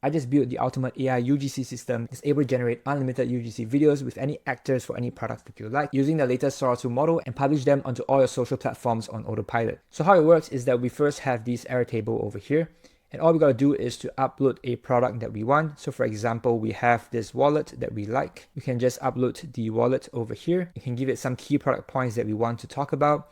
I just built the ultimate AI UGC system. It's able to generate unlimited UGC videos with any actors for any products that you like using the latest Sora 2 model and publish them onto all your social platforms on autopilot. So how it works is that we first have this Airtable over here. And all we gotta do is to upload a product that we want. So for example, we have this wallet that we like. We can just upload the wallet over here. You can give it some key product points that we want to talk about.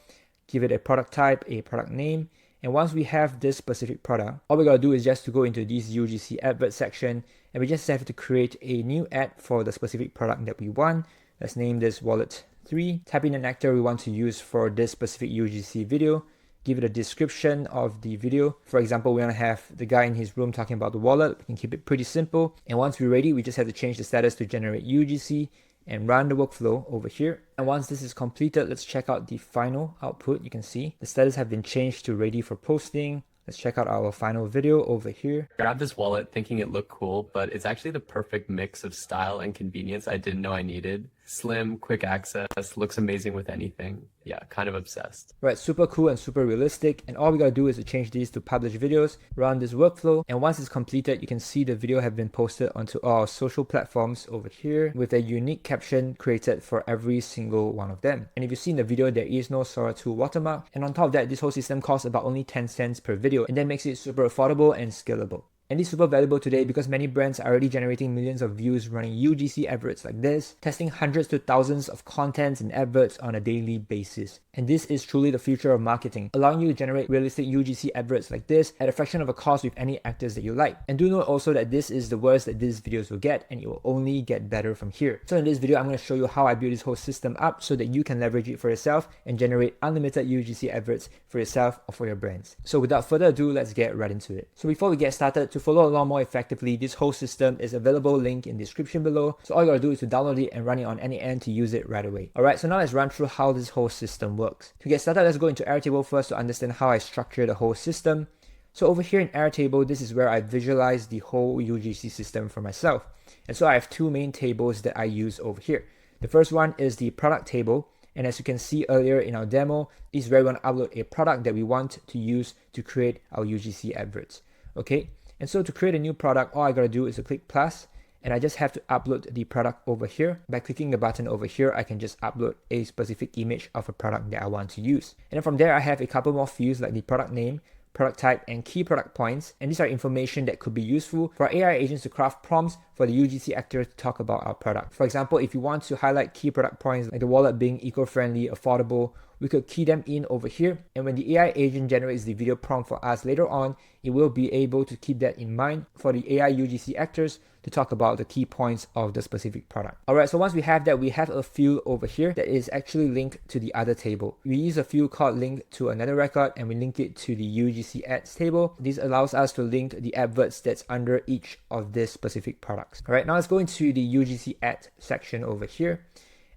Give it a product type, a product name. And once we have this specific product, all we gotta do is just to go into this UGC advert section, and we just have to create a new ad for the specific product that we want. Let's name this wallet 3. Type in an actor we want to use for this specific UGC video. Give it a description of the video. For example, we want to have the guy in his room talking about the wallet. We can keep it pretty simple. And once we're ready, we just have to change the status to generate UGC and run the workflow over here. And once this is completed, let's check out the final output. You can see the status have been changed to ready for posting. Let's check out our final video over here. Grabbed this wallet thinking it looked cool, but it's actually the perfect mix of style and convenience I didn't know I needed. Slim, quick access, looks amazing with anything. Yeah, kind of obsessed. Right, super cool and super realistic. And all we gotta do is to change these to publish videos, run this workflow. And once it's completed, you can see the video have been posted onto our social platforms over here with a unique caption created for every single one of them. And if you see in the video, there is no Sora 2 watermark. And on top of that, this whole system costs about only 10 cents per video. And that makes it super affordable and scalable. And it's super valuable today because many brands are already generating millions of views running UGC adverts like this, testing hundreds to thousands of contents and adverts on a daily basis. And this is truly the future of marketing, allowing you to generate realistic UGC adverts like this at a fraction of a cost with any actors that you like. And do note also that this is the worst that these videos will get, and it will only get better from here. So in this video, I'm going to show you how I built this whole system up so that you can leverage it for yourself and generate unlimited UGC adverts for yourself or for your brands. So without further ado, let's get right into it. So before we get started, to follow along more effectively, this whole system is available, link in the description below. So all you gotta do is to download it and run it on n8n to use it right away. Alright, so now let's run through how this whole system works. To get started, let's go into Airtable first to understand how I structure the whole system. So over here in Airtable, this is where I visualize the whole UGC system for myself. And so I have two main tables that I use over here. The first one is the product table. And as you can see earlier in our demo, this is where we want to upload a product that we want to use to create our UGC adverts. Okay. And so to create a new product, all I gotta do is to click plus, and I just have to upload the product over here. By clicking the button over here, I can just upload a specific image of a product that I want to use. And then from there, I have a couple more fields like the product name, product type, and key product points. And these are information that could be useful for our AI agents to craft prompts for the UGC actor to talk about our product. For example, if you want to highlight key product points like the wallet being eco-friendly, affordable, we could key them in over here. And when the AI agent generates the video prompt for us later on, it will be able to keep that in mind for the AI UGC actors to talk about the key points of the specific product. Alright, so once we have that, we have a field over here that is actually linked to the other table. We use a field called link to another record, and we link it to the UGC ads table. This allows us to link the adverts that's under each of these specific products. Alright, now let's go into the UGC ad section over here.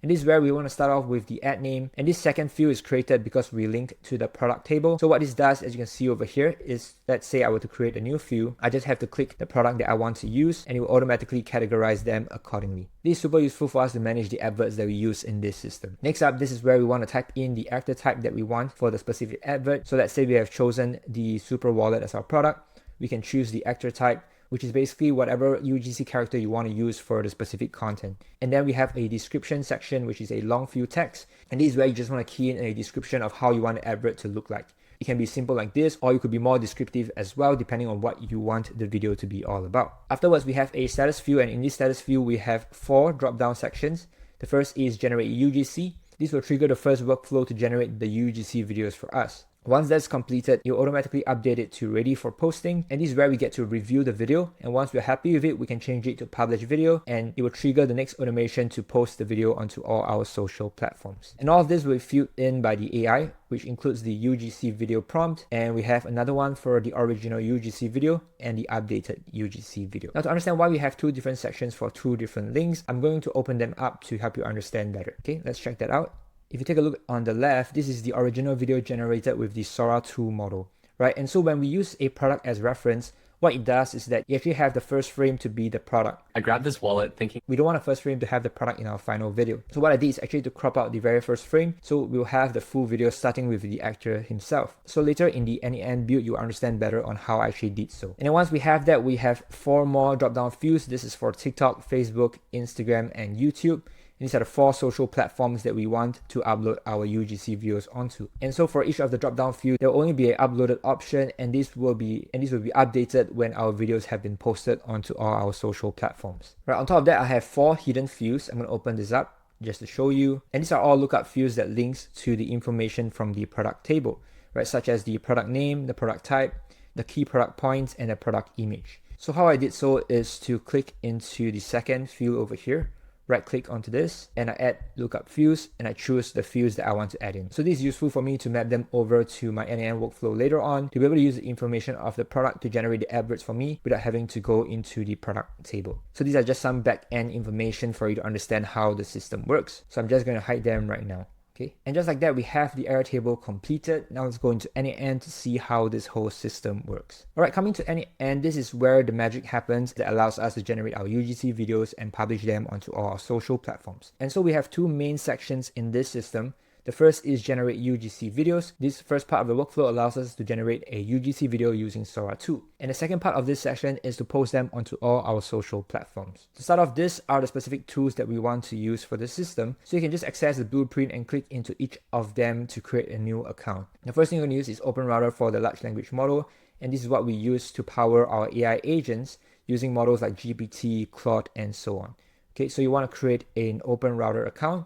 And this is where we want to start off with the ad name. And this second field is created because we linked to the product table. So what this does, as you can see over here, is let's say I were to create a new field. I just have to click the product that I want to use, and it will automatically categorize them accordingly. This is super useful for us to manage the adverts that we use in this system. Next up, this is where we want to type in the actor type that we want for the specific advert. So let's say we have chosen the Super Wallet as our product. We can choose the actor type, which is basically whatever UGC character you want to use for the specific content. And then we have a description section, which is a long field text. And this is where you just want to key in a description of how you want the advert to look like. It can be simple like this, or you could be more descriptive as well, depending on what you want the video to be all about. Afterwards, we have a status field, and in this status field, we have 4 drop-down sections. The first is generate UGC. This will trigger the first workflow to generate the UGC videos for us. Once that's completed, you'll automatically update it to ready for posting, and this is where we get to review the video. And once we're happy with it, we can change it to publish video, and it will trigger the next automation to post the video onto all our social platforms. And all of this will be filled in by the AI, which includes the UGC video prompt, and we have another one for the original UGC video and the updated UGC video. Now, to understand why we have 2 different sections for 2 different links, I'm going to open them up to help you understand better. Okay, let's check that out. If you take a look on the left, this is the original video generated with the Sora 2 model, right? And so when we use a product as reference, What it does is that you actually have the first frame to be the product. I grabbed this wallet thinking We don't want the first frame to have the product in our final video. So what I did is actually to crop out the very first frame, so we'll have the full video starting with the actor himself. So later in the n8n build, you'll understand better on how I actually did so. And then once we have that, we have 4 more drop-down views. This is for TikTok, Facebook, Instagram, and YouTube. These are the 4 social platforms that we want to upload our UGC videos onto. And so for each of the drop-down view, there will only be an uploaded option, and this will be updated when our videos have been posted onto all our social platforms. Right, on top of that, I have 4 hidden views. I'm going to open this up just to show you. And these are all lookup views that links to the information from the product table, right? Such as the product name, the product type, the key product points, and the product image. So how I did so is to click into the second view over here, right click onto this, and I add lookup views, and I choose the views that I want to add in. So this is useful for me to map them over to my n8n workflow later on to be able to use the information of the product to generate the adverts for me without having to go into the product table. So these are just some back-end information for you to understand how the system works. So I'm just going to hide them right now. Okay, and just like that, we have the Airtable completed. Now let's go into n8n to see how this whole system works. All right, coming to n8n, this is where the magic happens that allows us to generate our UGC videos and publish them onto all our social platforms. And so we have 2 main sections in this system. The first is generate UGC videos. This first part of the workflow allows us to generate a UGC video using Sora 2. And the second part of this section is to post them onto all our social platforms. To start off, these are the specific tools that we want to use for the system. So you can just access the blueprint and click into each of them to create a new account. The first thing you're going to use is OpenRouter for the large language model. And this is what we use to power our AI agents using models like GPT, Claude, and so on. Okay, so you want to create an OpenRouter account.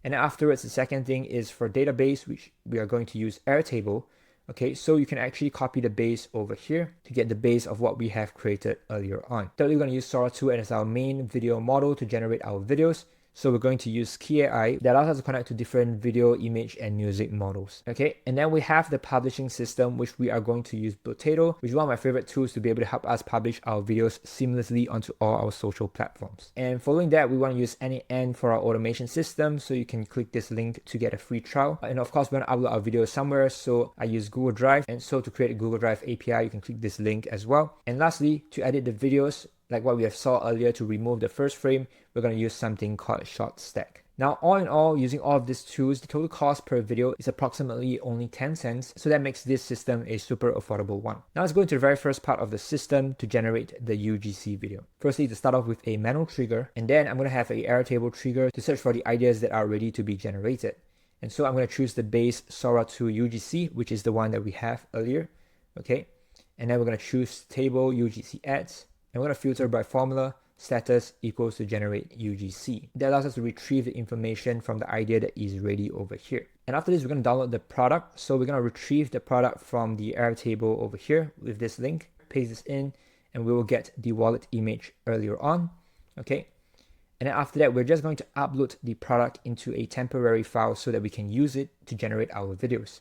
And afterwards, the second thing is for database, which we are going to use Airtable. Okay, so you can actually copy the base over here to get the base of what we have created earlier on. Thirdly, we're going to use Sora 2 as our main video model to generate our videos. So we're going to use Key AI that allows us to connect to different video, image, and music models. Okay, and then we have the publishing system, which we are going to use Potato, which is one of my favorite tools to be able to help us publish our videos seamlessly onto all our social platforms. And following that, we want to use n8n for our automation system. So you can click this link to get a free trial. And of course, we want to upload our videos somewhere. So I use Google Drive. And so to create a Google Drive API, you can click this link as well. And lastly, to edit the videos, like what we have saw earlier, to remove the first frame, we're going to use something called short stack. Now, all in all, using all of these tools, the total cost per video is approximately only 10 cents. So that makes this system a super affordable one. Now let's go into the very first part of the system to generate the UGC video. Firstly, to start off with a manual trigger, and then I'm going to have a Airtable trigger to search for the ideas that are ready to be generated. And so I'm going to choose the base Sora 2 UGC, which is the one that we have earlier. Okay, and then we're going to choose table UGC ads. And we're going to filter by formula, status equals to generate UGC. That allows us to retrieve the information from the idea that is ready over here. And after this, we're going to download the product. So we're going to retrieve the product from the Airtable over here with this link, paste this in, and we will get the wallet image earlier on. Okay. And then after that, we're just going to upload the product into a temporary file so that we can use it to generate our videos.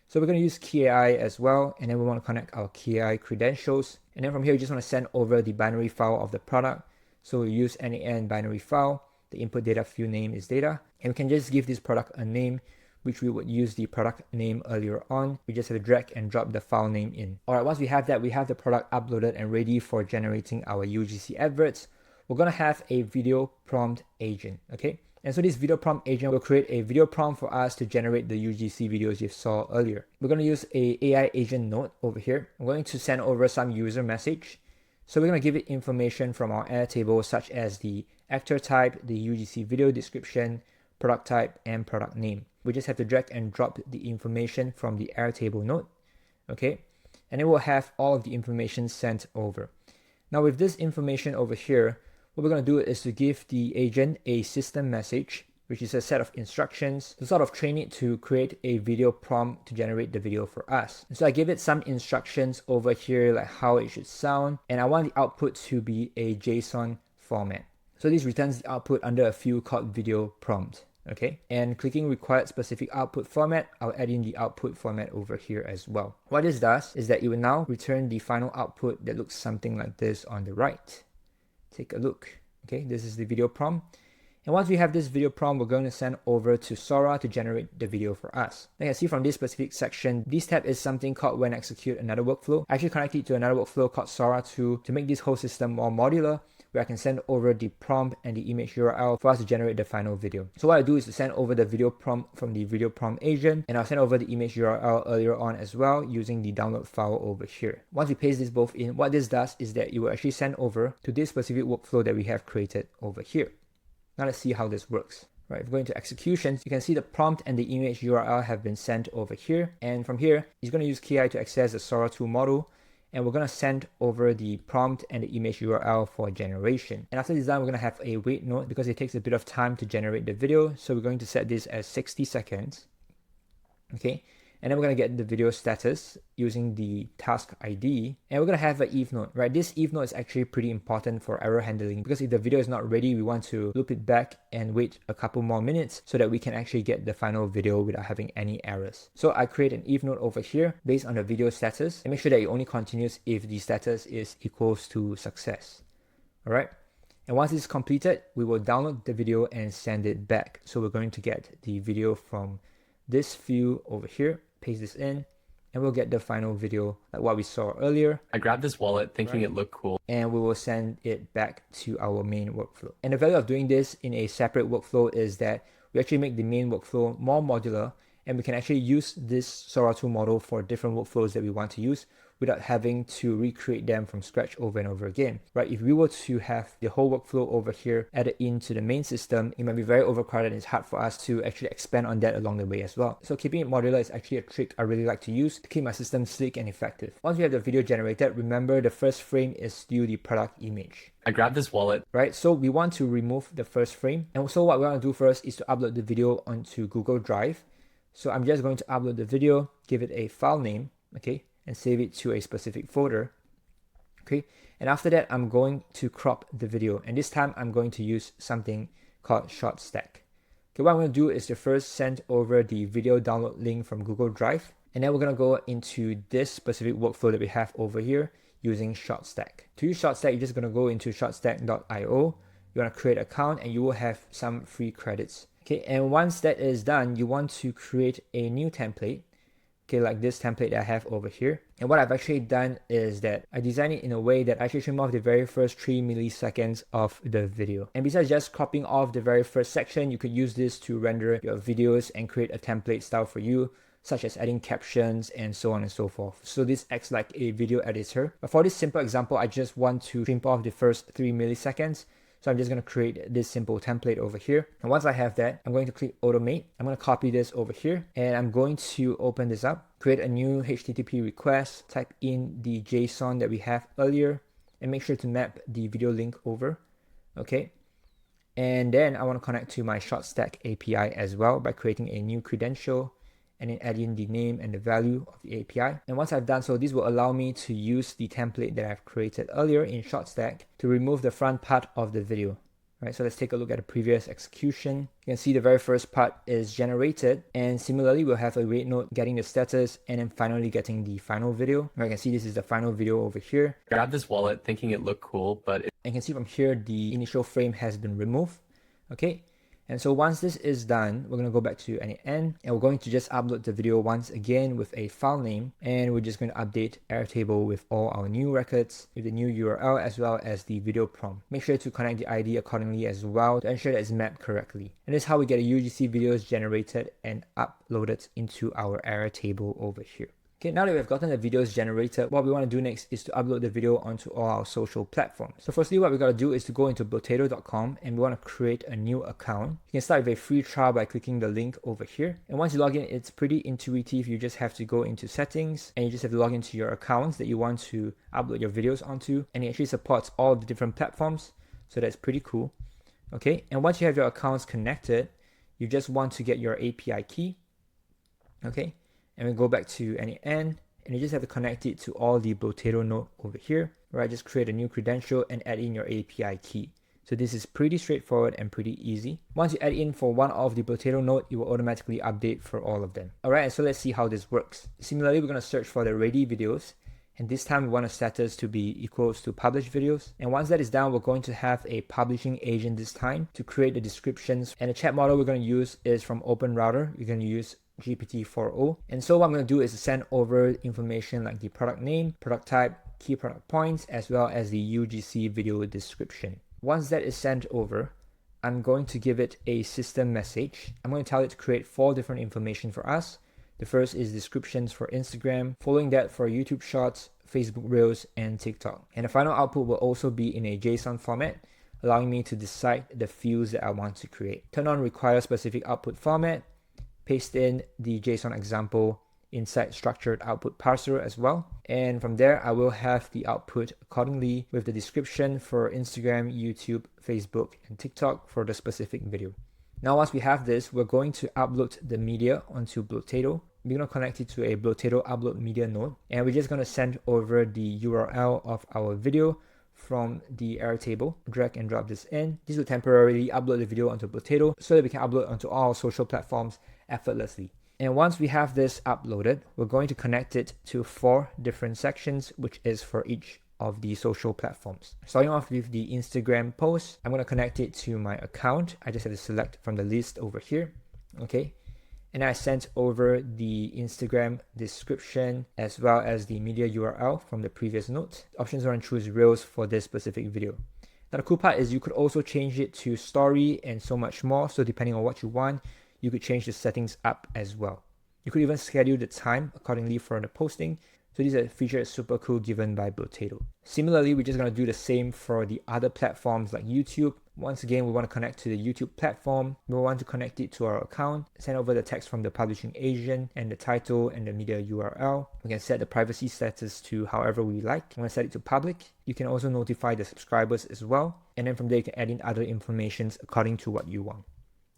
So we're going to use Key AI as well, and then we want to connect our Key AI credentials. And then from here, we just want to send over the binary file of the product. So we use n8n binary file. The input data field name is data. And we can just give this product a name, which we would use the product name earlier on. We just have to drag and drop the file name in. All right, once we have that, we have the product uploaded and ready for generating our UGC adverts. We're going to have a video prompt agent, okay? And so this video prompt agent will create a video prompt for us to generate the UGC videos you saw earlier. We're going to use a AI agent node over here. I'm going to send over some user message. So we're going to give it information from our Airtable, such as the actor type, the UGC video description, product type, and product name. We just have to drag and drop the information from the Airtable node, okay? And it will have all of the information sent over. Now with this information over here, what we're going to do is to give the agent a system message, which is a set of instructions to sort of train it to create a video prompt to generate the video for us. And so I give it some instructions over here, like how it should sound, and I want the output to be a JSON format. So this returns the output under a field called video prompt. Okay, and clicking required specific output format, I'll add in the output format over here as well. What this does is that it will now return the final output that looks something like this on the right. Take a look. Okay, this is the video prompt. And once we have this video prompt, we're going to send over to Sora to generate the video for us. Now you can see from this specific section, this tab is something called when execute another workflow. I actually connect it to another workflow called Sora to make this whole system more modular, where I can send over the prompt and the image URL for us to generate the final video. So what I do is to send over the video prompt from the video prompt agent, and I'll send over the image URL earlier on as well using the download file over here. Once we paste this both in, what this does is that it will actually send over to this specific workflow that we have created over here. Now let's see how this works. Right, if we go into executions, you can see the prompt and the image URL have been sent over here. And from here, it's going to use KI to access the Sora 2 model. And we're going to send over the prompt and the image URL for generation. And after this done, we're going to have a wait note because it takes a bit of time to generate the video. So we're going to set this as 60 seconds. Okay. And then we're going to get the video status using the task ID. And we're going to have an if note, right? This if note is actually pretty important for error handling because if the video is not ready, we want to loop it back and wait a couple more minutes so that we can actually get the final video without having any errors. So I create an if note over here based on the video status and make sure that it only continues if the status is equals to success. All right. And once it's completed, we will download the video and send it back. So we're going to get the video from this view over here. Paste this in, and we'll get the final video like what we saw earlier. I grabbed this wallet thinking it looked cool, and we will send it back to our main workflow. And the value of doing this in a separate workflow is that we actually make the main workflow more modular, and we can actually use this Sora 2 model for different workflows that we want to use without having to recreate them from scratch over and over again, right? If we were to have the whole workflow over here added into the main system, it might be very overcrowded and it's hard for us to actually expand on that along the way as well. So keeping it modular is actually a trick I really like to use to keep my system sleek and effective. Once we have the video generated, remember the first frame is still the product image. I grabbed this wallet. Right, so we want to remove the first frame. And so what we want to do first is to upload the video onto Google Drive. So I'm just going to upload the video, give it a file name, okay, and save it to a specific folder. Okay, and after that, I'm going to crop the video. And this time I'm going to use something called short stack. Okay, what I'm going to do is to first send over the video download link from Google Drive. And then we're going to go into this specific workflow that we have over here using short stack. To use short stack, you're just going to go into shortstack.io. You want to create an account and you will have some free credits. Okay, and once that is done, you want to create a new template. Okay, like this template that I have over here. And what I've actually done is that I designed it in a way that I actually trim off the very first 3 milliseconds of the video. And besides just cropping off the very first section, you could use this to render your videos and create a template style for you, such as adding captions and so on and so forth. So this acts like a video editor. But for this simple example, I just want to trim off the first 3 milliseconds. So I'm just going to create this simple template over here. And once I have that, I'm going to click automate. I'm going to copy this over here and I'm going to open this up, create a new HTTP request, type in the JSON that we have earlier and make sure to map the video link over. Okay. And then I want to connect to my ShortStack API as well by creating a new credential and then add in the name and the value of the API. And once I've done so, this will allow me to use the template that I've created earlier in ShortStack to remove the front part of the video. Right, so let's take a look at the previous execution. You can see the very first part is generated, and similarly we'll have a wait note getting the status and then finally getting the final video. Right, you can see this is the final video over here. Grab this wallet thinking it looked cool, but and you can see from here the initial frame has been removed. Okay. And so once this is done, we're going to go back to n8n and we're going to just upload the video once again with a file name. And we're just going to update Airtable with all our new records, with the new URL as well as the video prompt. Make sure to connect the ID accordingly as well to ensure that it's mapped correctly. And this is how we get a UGC videos generated and uploaded into our Airtable over here. Okay, now that we've gotten the videos generated, what we want to do next is to upload the video onto all our social platforms. So firstly, what we got to do is to go into potato.com and we want to create a new account. You can start with a free trial by clicking the link over here. And once you log in, it's pretty intuitive. You just have to go into settings and you just have to log into your accounts that you want to upload your videos onto. And it actually supports all the different platforms. So that's pretty cool. Okay, and once you have your accounts connected, you just want to get your API key. Okay. And we go back to n8n and you just have to connect it to all the potato node over here, right? Just create a new credential and add in your API key. So this is pretty straightforward and pretty easy. Once you add in for one of the potato node, it will automatically update for all of them. All right, so let's see how this works. Similarly, we're going to search for the ready videos And this time we want a status to be equals to published videos. And once that is done, we're going to have a publishing agent this time to create the descriptions. And the chat model we're going to use is from OpenRouter. We're going to use GPT-4o. And so what I'm going to do is send over information like the product name, product type, key product points, as well as the UGC video description. Once that is sent over, I'm going to give it a system message. I'm going to tell it to create 4 different information for us. The first is descriptions for Instagram, following that for YouTube Shorts, Facebook Reels, and TikTok. And the final output will also be in a JSON format, allowing me to decide the fields that I want to create. Turn on require specific output format, paste in the JSON example inside structured output parser as well. And from there, I will have the output accordingly with the description for Instagram, YouTube, Facebook, and TikTok for the specific video. Now, once we have this, we're going to upload the media onto Blotato. We're going to connect it to a Blotato upload media node, and we're just going to send over the URL of our video from the Airtable. Drag and drop this in. This will temporarily upload the video onto Blotato so that we can upload onto all social platforms effortlessly. And once we have this uploaded, we're going to connect it to 4 different sections, which is for each of the social platforms. Starting off with the Instagram post, I'm going to connect it to my account. I just have to select from the list over here. Okay. And I sent over the Instagram description as well as the media URL from the previous note. The options are to choose Reels for this specific video. Now the cool part is you could also change it to story and so much more. So depending on what you want, you could change the settings up as well. You could even schedule the time accordingly for the posting. So this is a feature that's super cool given by Blotato. Similarly, we're just going to do the same for the other platforms like YouTube. Once again, we want to connect to the YouTube platform. We want to connect it to our account, send over the text from the publishing agent and the title and the media URL. We can set the privacy status to however we like. I'm going to set it to public. You can also notify the subscribers as well. And then from there, you can add in other informations according to what you want.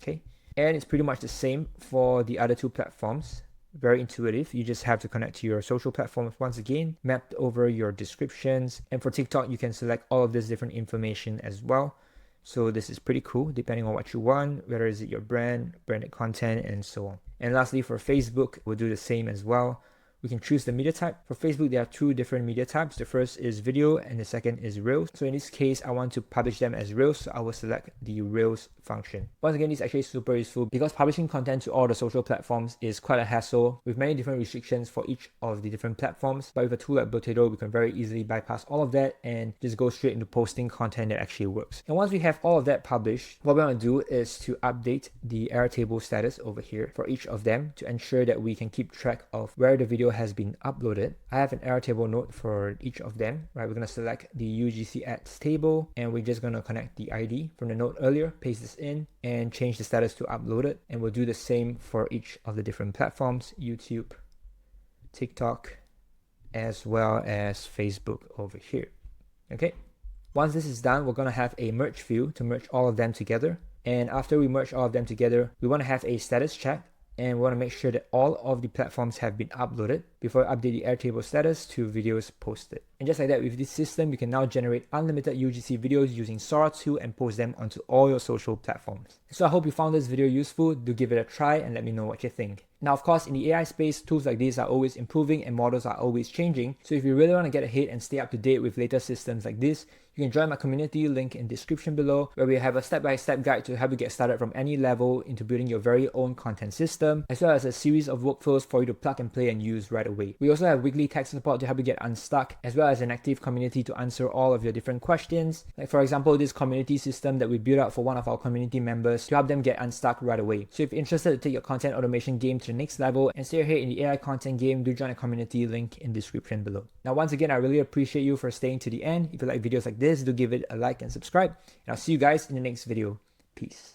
Okay. And it's pretty much the same for the other 2 platforms. Very intuitive. You just have to connect to your social platforms once again, mapped over your descriptions. And for TikTok, you can select all of this different information as well. So this is pretty cool depending on what you want, whether is it your brand, branded content, and so on. And lastly, for Facebook, we'll do the same as well. We can choose the media type. For Facebook, there are 2 different media types. The first is video and the second is Reels. So in this case, I want to publish them as Reels. So I will select the Reels function. Once again, this is actually super useful because publishing content to all the social platforms is quite a hassle with many different restrictions for each of the different platforms. But with a tool like Blotato, we can very easily bypass all of that and just go straight into posting content that actually works. And once we have all of that published, what we want to do is to update the Airtable status over here for each of them to ensure that we can keep track of where the video has been uploaded. I have an Airtable node for each of them, right? We're going to select the UGC ads table and we're just going to connect the ID from the node earlier, paste this in and change the status to uploaded. And we'll do the same for each of the different platforms, YouTube, TikTok, as well as Facebook over here. Okay. Once this is done, we're going to have a merge view to merge all of them together. And after we merge all of them together, we want to have a status check. And we want to make sure that all of the platforms have been uploaded before I update the Airtable status to videos posted. And just like that, with this system, you can now generate unlimited UGC videos using Sora 2 and post them onto all your social platforms. So I hope you found this video useful. Do give it a try and let me know what you think. Now, of course, in the AI space, tools like these are always improving and models are always changing. So if you really want to get ahead and stay up to date with latest systems like this, you can join my community, link in description below, where we have a step-by-step guide to help you get started from any level into building your very own content system, as well as a series of workflows for you to plug and play and use right away. We also have weekly tech support to help you get unstuck, as well as an active community to answer all of your different questions. Like for example, this community system that we built out for one of our community members to help them get unstuck right away. So if you're interested to take your content automation game to the next level and stay ahead in the AI content game, do join a community, link in description below. Now, once again, I really appreciate you for staying to the end. If you like videos like this, do give it a like and subscribe. And I'll see you guys in the next video. Peace.